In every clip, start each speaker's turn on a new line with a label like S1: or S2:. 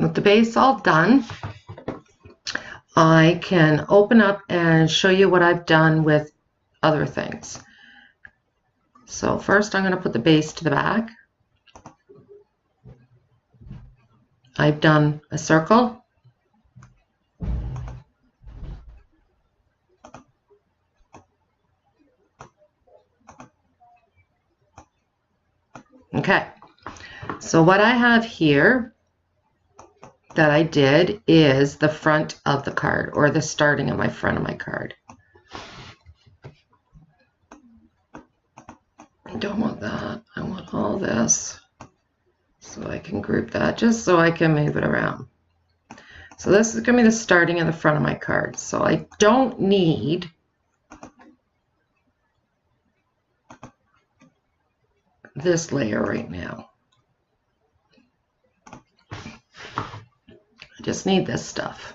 S1: with the base all done, I can open up and show you what I've done with other things. So first I'm going to put the base to the back. I've done a circle. Okay, so what I have here that I did is the front of the card, or the starting of my front of my card. I don't want that. I want all this. So I can group that just so I can move it around. So this is going to be the starting of the front of my card. So I don't need this layer right now. I just need this stuff.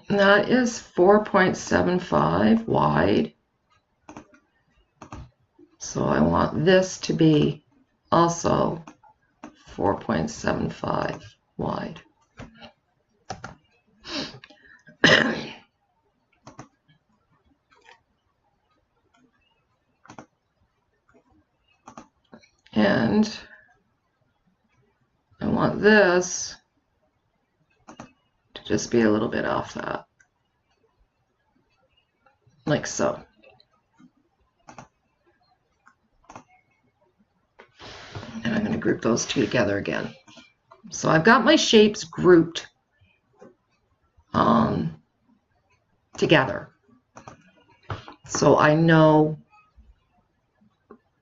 S1: And that is 4.75 wide. So I want this to be also 4.75 wide. And I want this to just be a little bit off that, like so. And I'm going to group those two together again. So I've got my shapes grouped together. So I know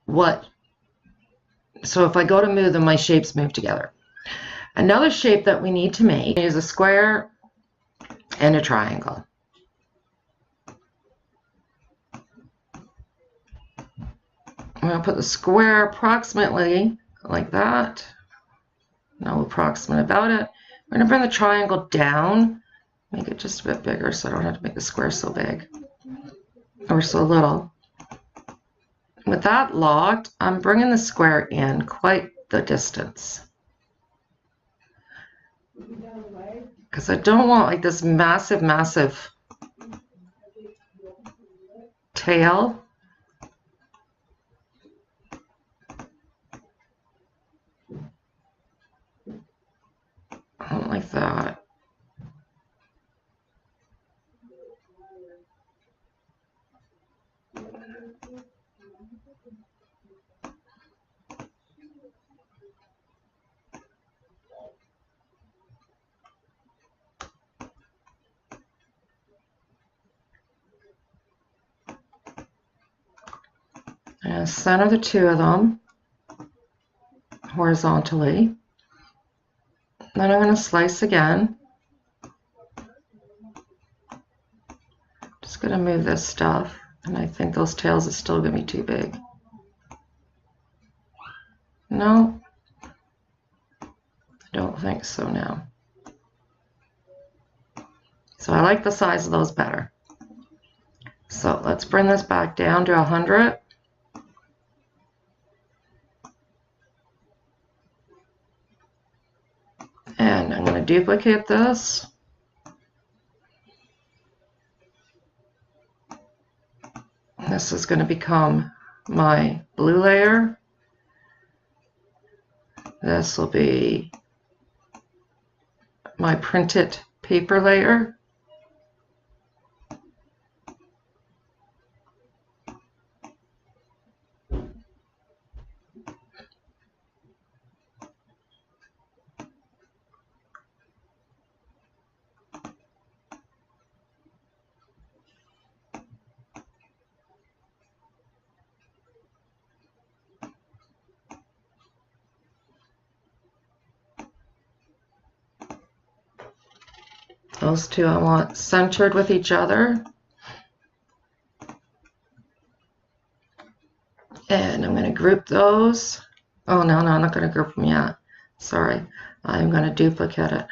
S1: what, so if I go to move them, my shapes move together. Another shape that we need to make is a square and a triangle. I'm going to put the square approximately like that. No approximate about it. I'm going to bring the triangle down, make it just a bit bigger so I don't have to make the square so big or so little. With that locked, I'm bringing the square in quite the distance, because I don't want like this massive, massive tail. I don't like that. And center the two of them horizontally. Then I'm going to slice again. Just going to move this stuff, and I think those tails are still going to be too big. No, I don't think so now. So I like the size of those better. So let's bring this back down to 100. And I'm going to duplicate this. This is going to become my blue layer. This will be my printed paper layer. Those two I want centered with each other. And I'm going to group those. Oh, no, I'm not going to group them yet. Sorry. I'm going to duplicate it.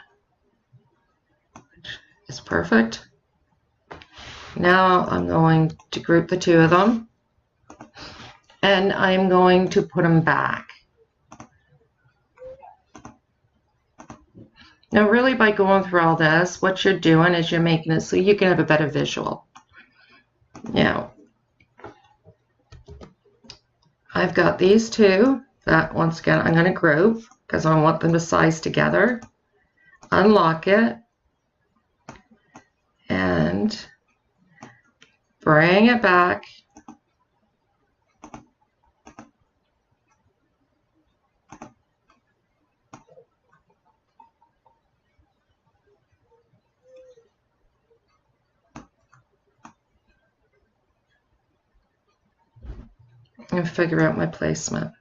S1: Which is perfect. Now I'm going to group the two of them. and I'm going to put them back. Now really by going through all this, what you're doing is you're making it so you can have a better visual. Now, I've got these two that once again I'm going to group because I want them to size together. Unlock it and bring it back. And figure out my placement.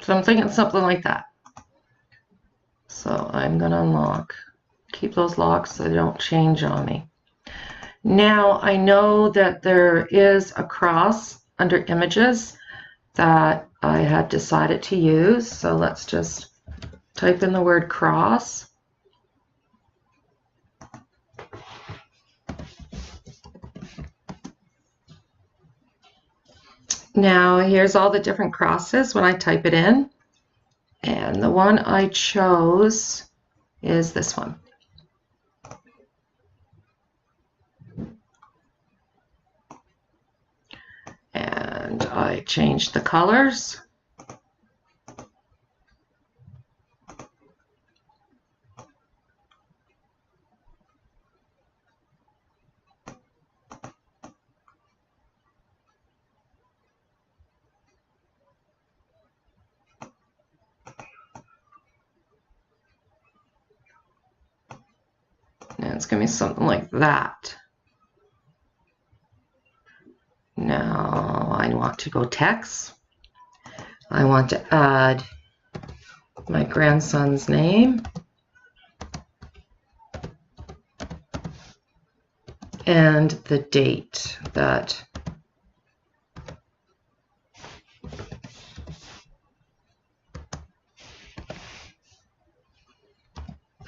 S1: So I'm thinking something like that. So I'm going to unlock. Keep those locks so they don't change on me. Now I know that there is a cross under images that I had decided to use. So let's just type in the word cross. Now here's all the different crosses when I type it in, and the one I chose is this one. And I changed the colors. And it's going to be something like that. Now I want to go text. I want to add my grandson's name and the date that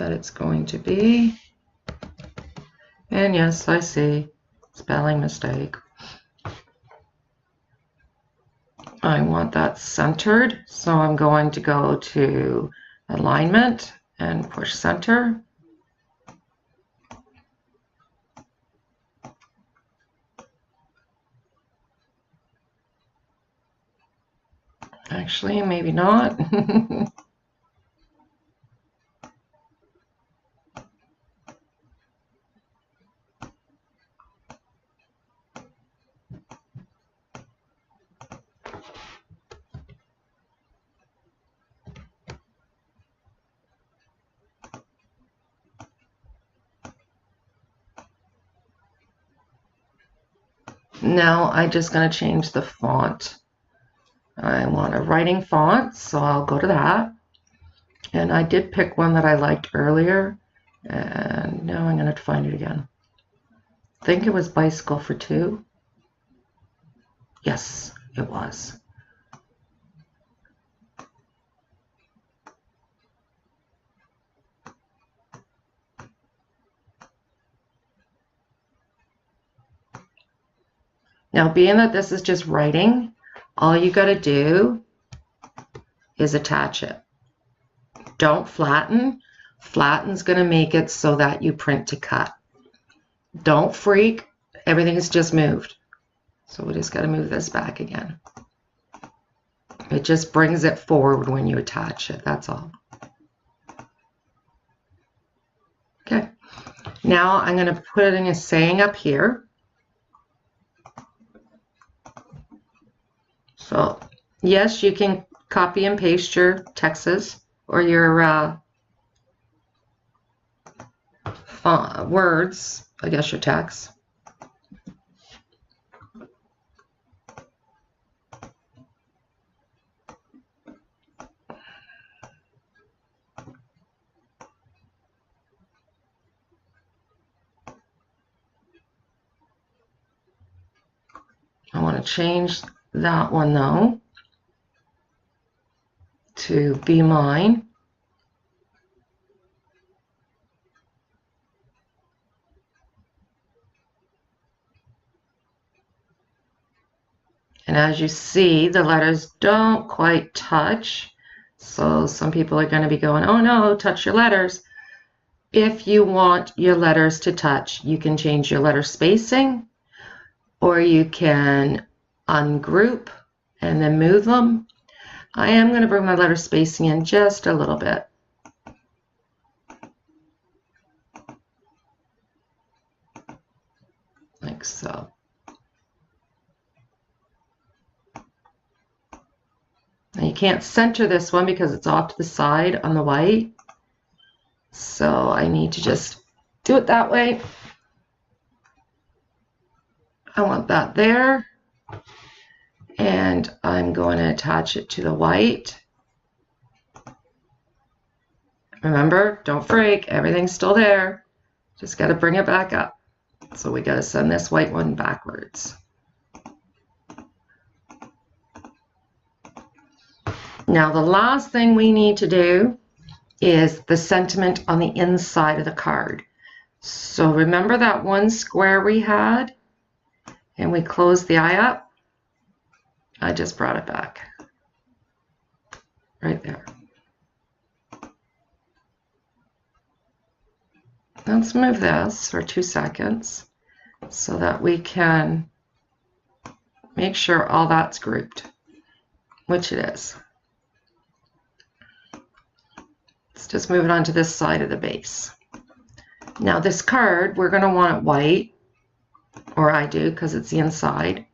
S1: it's going to be. And yes, I see spelling mistake. I want that centered, so I'm going to go to alignment and push center. Actually, maybe not. Now I'm just going to change the font. I want a writing font, so I'll go to that. And I did pick one that I liked earlier, and now I'm going to find it again. I think it was Bicycle for Two. Yes, it was. Now, being that this is just writing, all you got to do is attach it. Don't flatten. Flatten's going to make it so that you print to cut. Don't freak. Everything is just moved. So we just got to move this back again. It just brings it forward when you attach it. That's all. Okay. Now I'm going to put in a saying up here. So yes, you can copy and paste your texts or your words, I guess your text. I want to change that one though to Be Mine. And as you see, the letters don't quite touch. So some people are going to be going, oh no, touch your letters. If you want your letters to touch, you can change your letter spacing, or you can ungroup and then move them. I am going to bring my letter spacing in just a little bit. Like so. Now you can't center this one because it's off to the side on the white. So I need to just do it that way. I want that there. And I'm going to attach it to the white. Remember, don't freak, everything's still there. Just got to bring it back up. So we got to send this white one backwards. Now the last thing we need to do is the sentiment on the inside of the card. So remember that one square we had and we closed the eye up? I just brought it back right there. Let's move this for 2 seconds so that we can make sure all that's grouped, which it is. Let's just move it onto this side of the base. Now this card, we're going to want it white, or I do because it's the inside.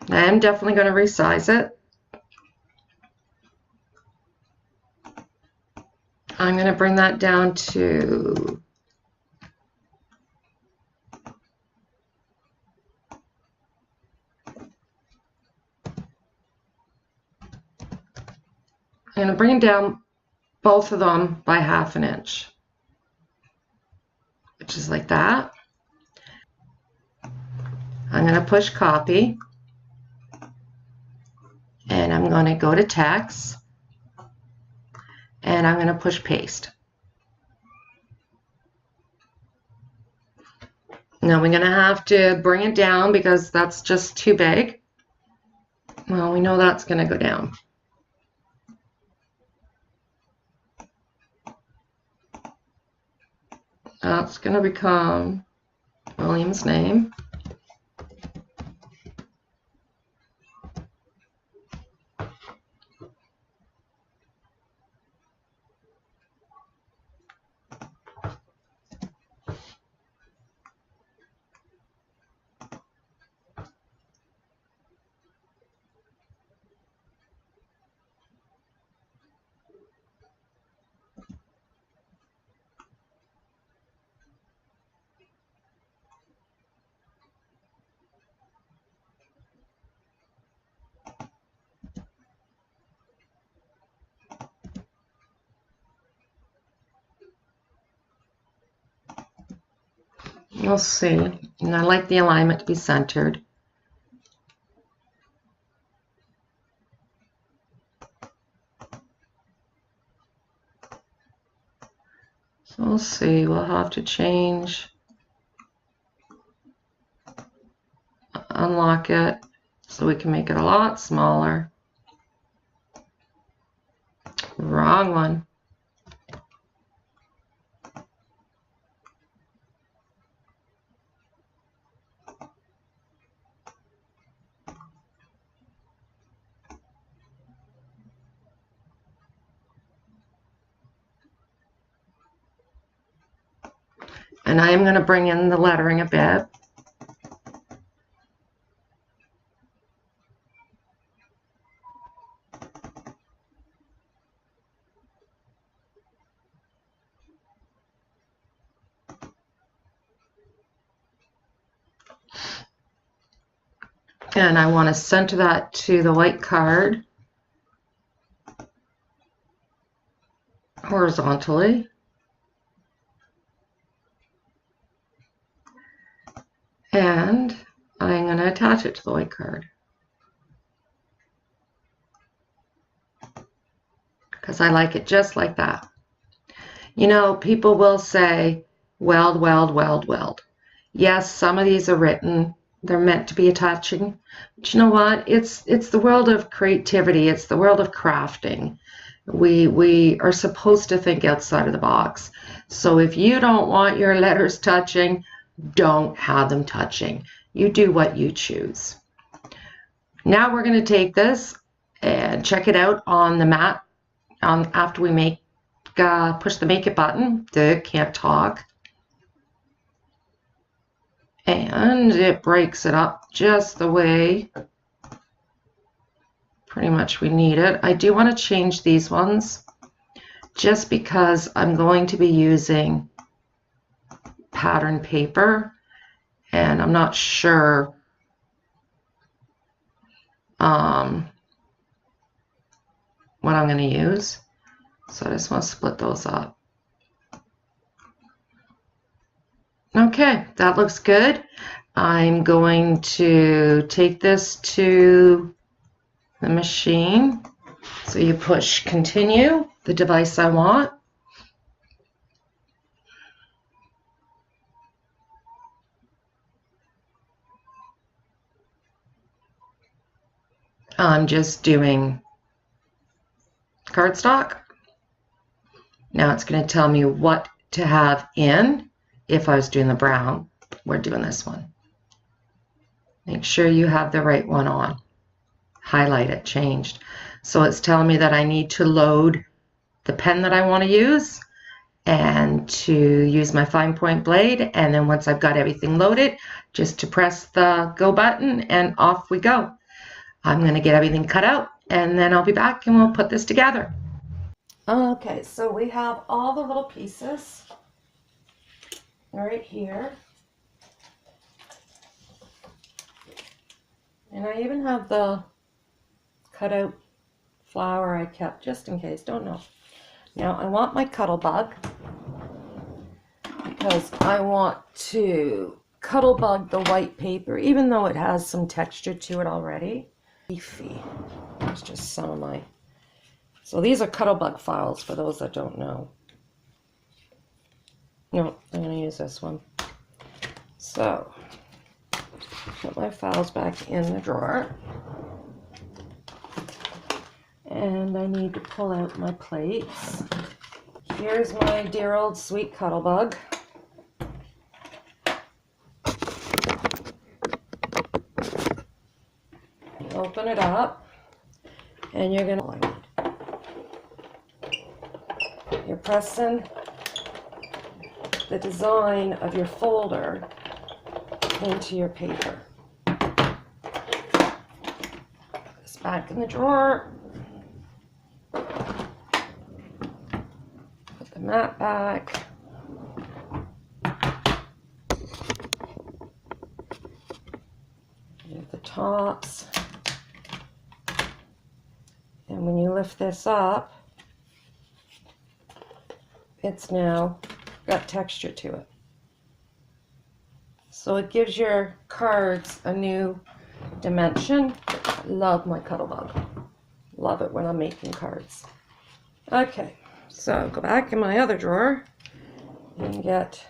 S1: And I am definitely going to resize it. I'm going to bring that down to I'm going to bring down both of them by 1/2 inch, which is like that. I'm going to push copy, and I'm going to go to text, and I'm going to push paste. Now we're going to have to bring it down because that's just too big. Well, we know that's going to go down. That's going to become William's name. You'll see, and I like the alignment to be centered. So we'll see, we'll have to change, unlock it so we can make it a lot smaller. Wrong one. And I am going to bring in the lettering a bit. And I want to center that to the white card horizontally. And I'm going to attach it to the white card, because I like it just like that. You know, people will say, weld, weld, weld, weld. Yes, some of these are written. They're meant to be attaching. But you know what? It's the world of creativity. It's the world of crafting. We are supposed to think outside of the box. So if you don't want your letters touching, don't have them touching. You do what you choose. Now we're going to take this and check it out on the mat after we make push the make it button. Can't talk. And it breaks it up just the way pretty much we need it. I do want to change these ones just because I'm going to be using pattern paper, and I'm not sure what I'm going to use. So I just want to split those up. Okay, that looks good. I'm going to take this to the machine. So you push continue, the device I want. I'm just doing cardstock. Now it's going to tell me what to have in. If I was doing the brown, we're doing this one. Make sure you have the right one on. Highlight it, changed. So it's telling me that I need to load the pen that I want to use and to use my fine point blade. And then once I've got everything loaded, just to press the go button and off we go. I'm going to get everything cut out and then I'll be back and we'll put this together. Okay, so we have all the little pieces right here. And I even have the cutout flower I kept just in case, don't know. Now I want my CuttleBug because I want to CuttleBug the white paper, even though it has some texture to it already. Leafy. There's just some of my... So these are CuttleBug files for those that don't know. No, I'm going to use this one. So, put my files back in the drawer. And I need to pull out my plates. Here's my dear old sweet CuttleBug. Open it up, and you're going to... You're pressing the design of your folder into your paper. Put this back in the drawer. Put the mat back. Get the tops. And when you lift this up, it's now got texture to it. So it gives your cards a new dimension. Love my CuttleBug. Love it when I'm making cards. Okay, so go back in my other drawer and get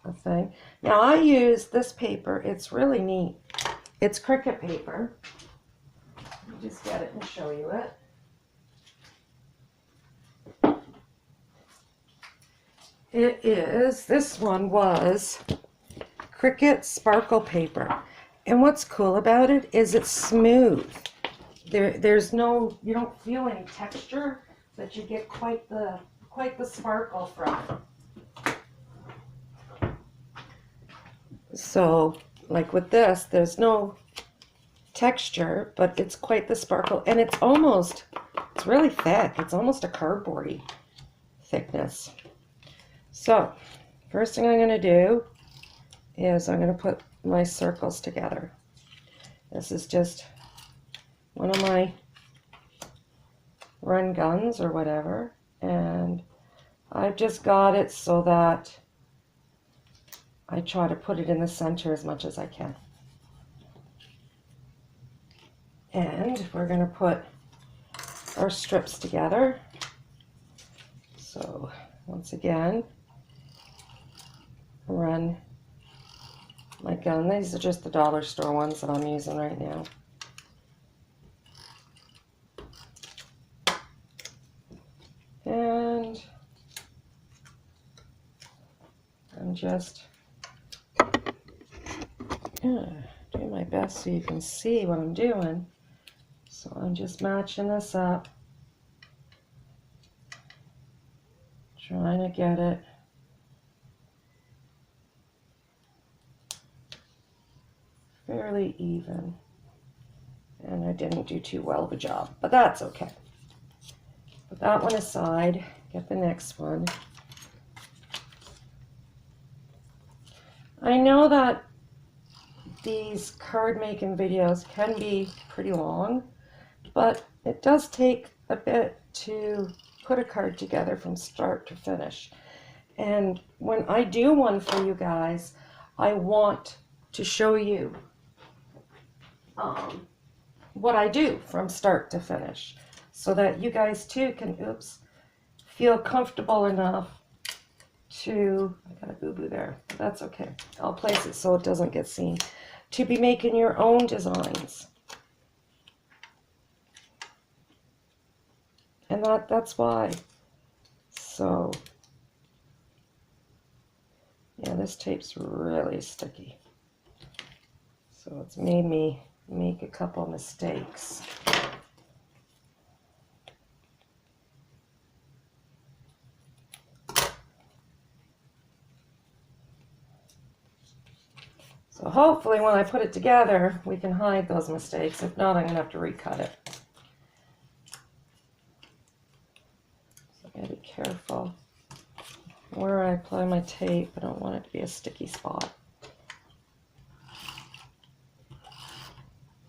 S1: a thing. Now I use this paper. It's really neat. It's Cricut paper. Let me just get it and show you it. It is, this one was Cricut sparkle paper. And what's cool about it is it's smooth. There's no, you don't feel any texture, but you get quite the sparkle from it. So, like with this, there's no texture, but it's quite the sparkle. And it's really thick. It's almost a cardboardy thickness. So, first thing I'm going to do is I'm going to put my circles together. This is just one of my run guns or whatever, and I've just got it so that I try to put it in the center as much as I can. And we're going to put our strips together. So once again, run my gun. These are just the dollar store ones that I'm using right now. And I'm just doing my best so you can see what I'm doing. So I'm just matching this up, trying to get it fairly even. And I didn't do too well of a job, but that's okay. Put that one aside, get the next one. I know that these card making videos can be pretty long, but it does take a bit to put a card together from start to finish. And when I do one for you guys, I want to show you what I do from start to finish, so that you guys too can, feel comfortable enough to, I got a boo-boo there, but that's okay. I'll place it so it doesn't get seen, to be making your own designs. And that's why. So, yeah, this tape's really sticky. So it's made me make a couple mistakes. So hopefully when I put it together, we can hide those mistakes. If not, I'm going to have to recut it. So I gotta be careful where I apply my tape. I don't want it to be a sticky spot.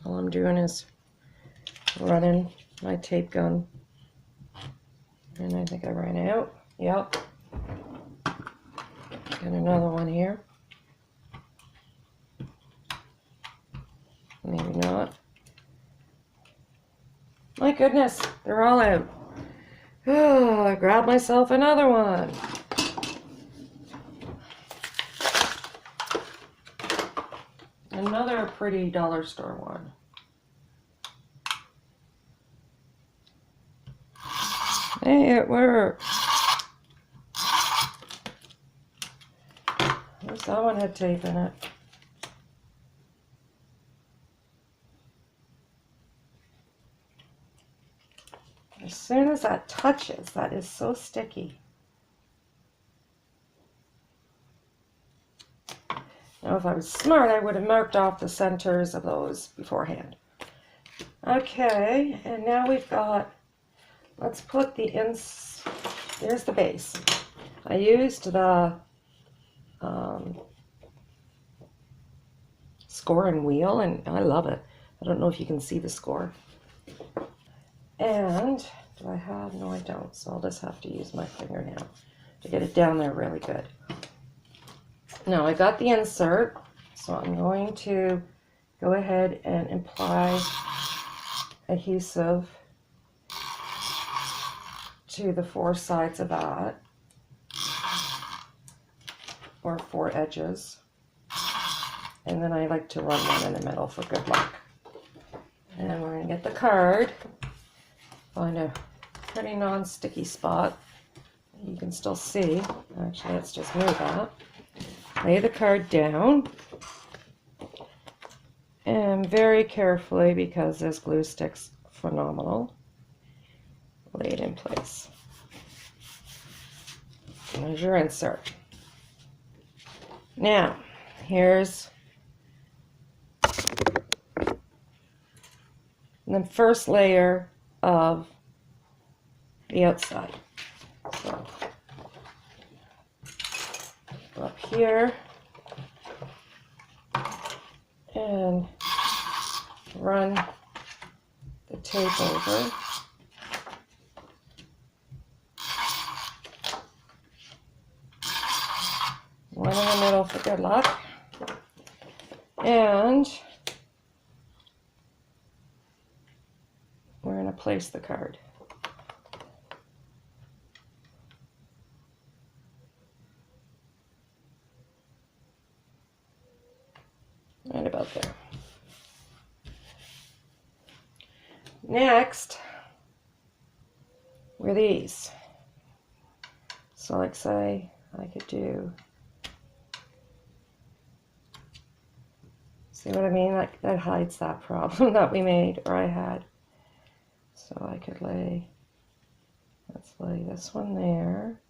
S1: All I'm doing is running my tape gun. And I think I ran out. Yep. Got another one here. Maybe not. My goodness, they're all out. Oh, I grabbed myself another one. Another pretty dollar store one. Hey, it worked. At least that one had tape in it. As soon as that touches, that is so sticky. Now, if I was smart, I would have marked off the centers of those beforehand. Okay, and now we've got, let's put the here's the base. I used the scoring wheel, and I love it. I don't know if you can see the score. And do I have? No, I don't. So I'll just have to use my finger now to get it down there really good. Now I got the insert, so I'm going to go ahead and apply adhesive to the four sides of that, or four edges. And then I like to run one in the middle for good luck. And we're going to get the card. Find a pretty non-sticky spot you can still see. Actually, let's just move that. Lay the card down, and very carefully, because this glue stick's phenomenal, lay it in place. There's your insert. Now, here's the first layer of the outside. So go up here and run the tape over. One in the middle for good luck. And we're going to place the card. Right about there. Next, were these. So like say I could do, see what I mean? Like that hides that problem that we made, or I had. So I could lay, let's lay this one there.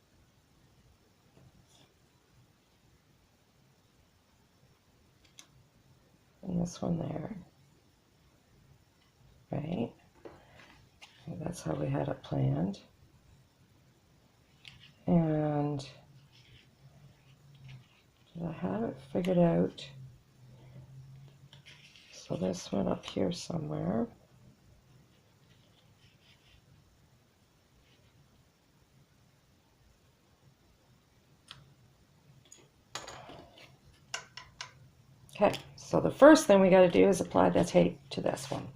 S1: And this one there. Right? Okay, that's how we had it planned. And did I have it figured out? So this went up here somewhere. Okay, so the first thing we got to do is apply the tape to this one.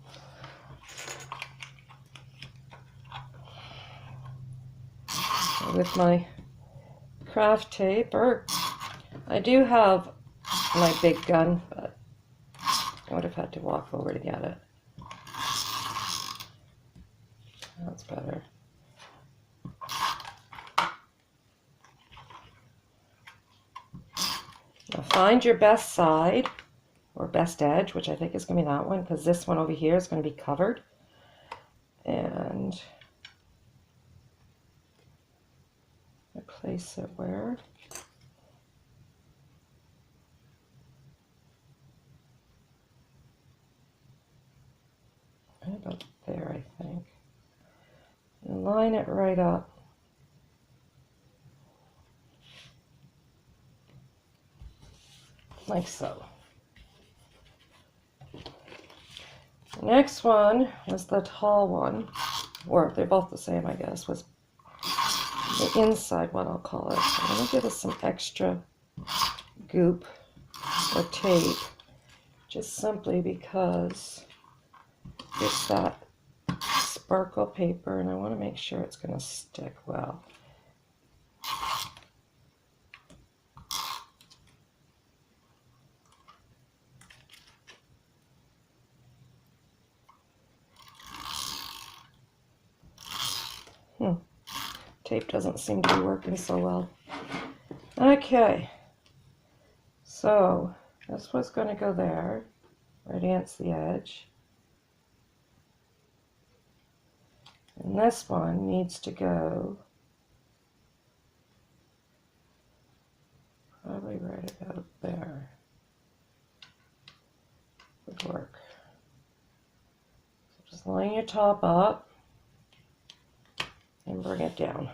S1: So with my craft tape, or I do have my big gun, but I would have had to walk over to get it. That's better. Now find your best side, or best edge, which I think is going to be that one, because this one over here is going to be covered. And I place it where? Right about there, I think. And line it right up. Like so. The next one was the tall one, or they're both the same, I guess, was the inside one, I'll call it. So I'm going to give us some extra goop or tape, just simply because it's that sparkle paper, and I want to make sure it's going to stick well. Tape doesn't seem to be working so well. Okay, so this was going to go there, right against the edge. And this one needs to go probably right about there. Would work. So just line your top up and bring it down.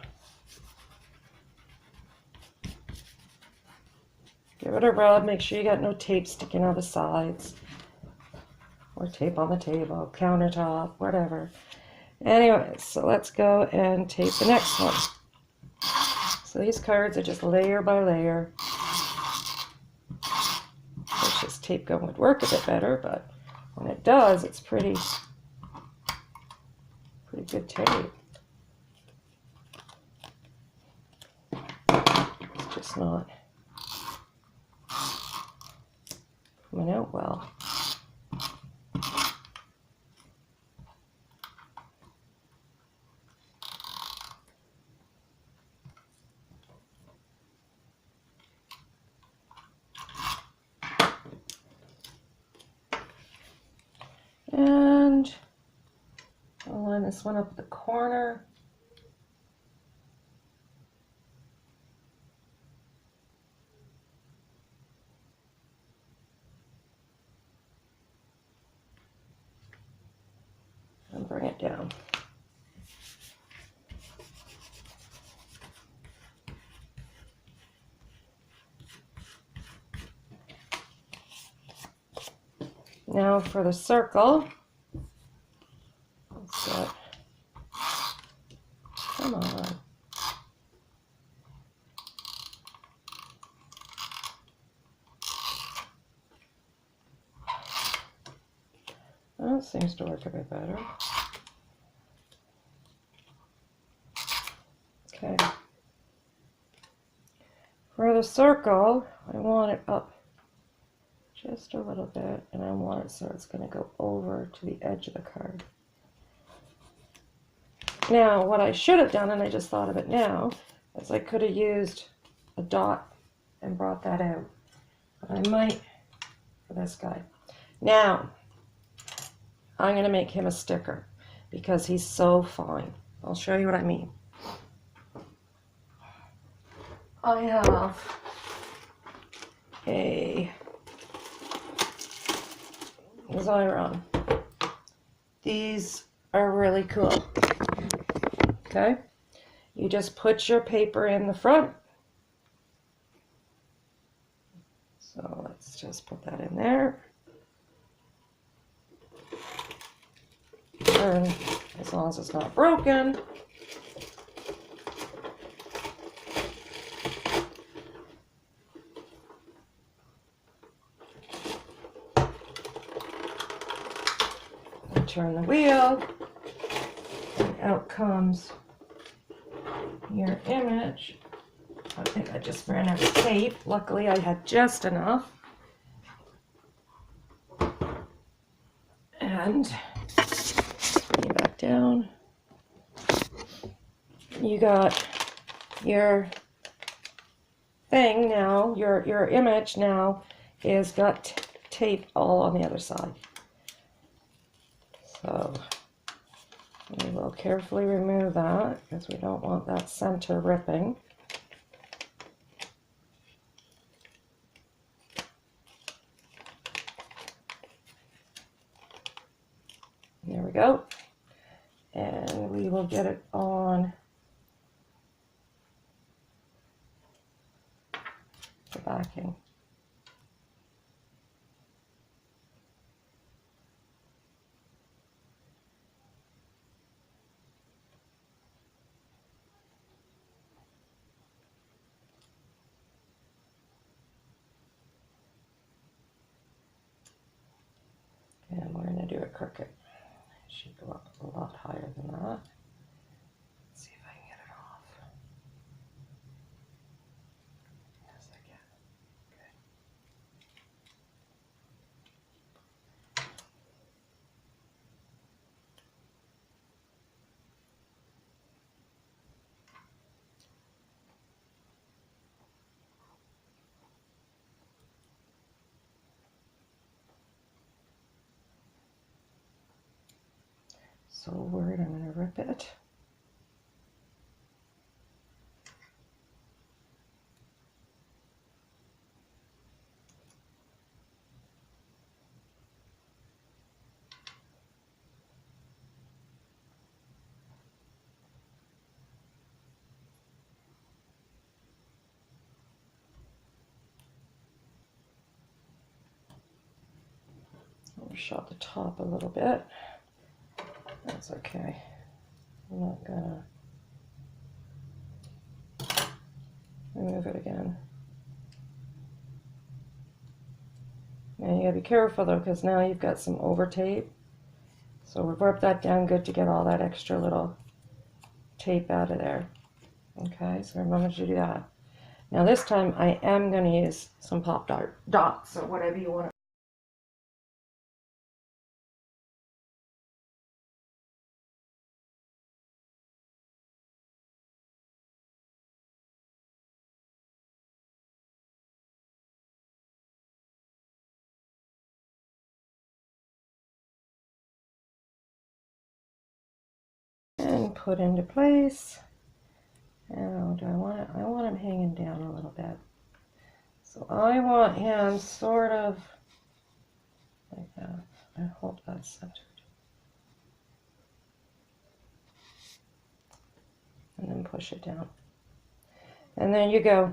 S1: Give it a rub, make sure you got no tape sticking out the sides, or tape on the table, countertop, whatever. Anyway, so let's go and tape the next one. So these cards are just layer by layer. Wish this tape gun would work a bit better, but when it does, it's pretty good tape. It's just not coming out well. And I'll line this one up the corner. And bring it down. Now for the circle, let's set, come on. That seems to work a bit better. Okay. For the circle, I want it up just a little bit, and I want it so it's going to go over to the edge of the card. Now, what I should have done, and I just thought of it now, is I could have used a dot and brought that out. But I might for this guy. Now, I'm going to make him a sticker because he's so fine. I'll show you what I mean. I have a Xyron. These are really cool. Okay, you just put your paper in the front. So let's just put that in there. And as long as it's not broken. Turn the wheel, and out comes your image. I think I just ran out of tape. Luckily, I had just enough. And bring it back down. You got your thing now, your image now is got tape all on the other side. So we will carefully remove that because we don't want that center ripping. There we go. And we will get it on the backing. And we're going to do a Cricut. It should go up a lot higher than that. Let's see if I can get it off. Yes, I can. Good. So word, I'm going to rip it. Overshot the top a little bit. That's okay. I'm not gonna remove it again. Now you gotta be careful though, because now you've got some over tape. So we've rubbed that down good to get all that extra little tape out of there. Okay, so remember to do that. Now this time I am going to use some pop dots or whatever you want. And put into place. Now, do I want it? I want him hanging down a little bit. So I want him sort of like that. I hope that's centered. And then push it down. And then you go.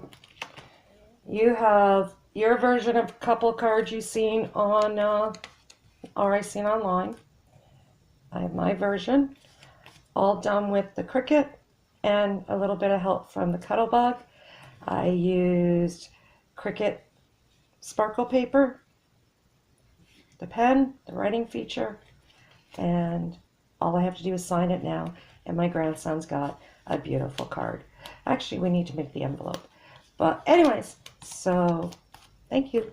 S1: You have your version of couple cards you've seen on already seen online. I have my version, all done with the Cricut and a little bit of help from the CuttleBug. I used Cricut sparkle paper, the pen, the writing feature, and all I have to do is sign it now, and my grandson's got a beautiful card. Actually, we need to make the envelope. But anyways, so thank you.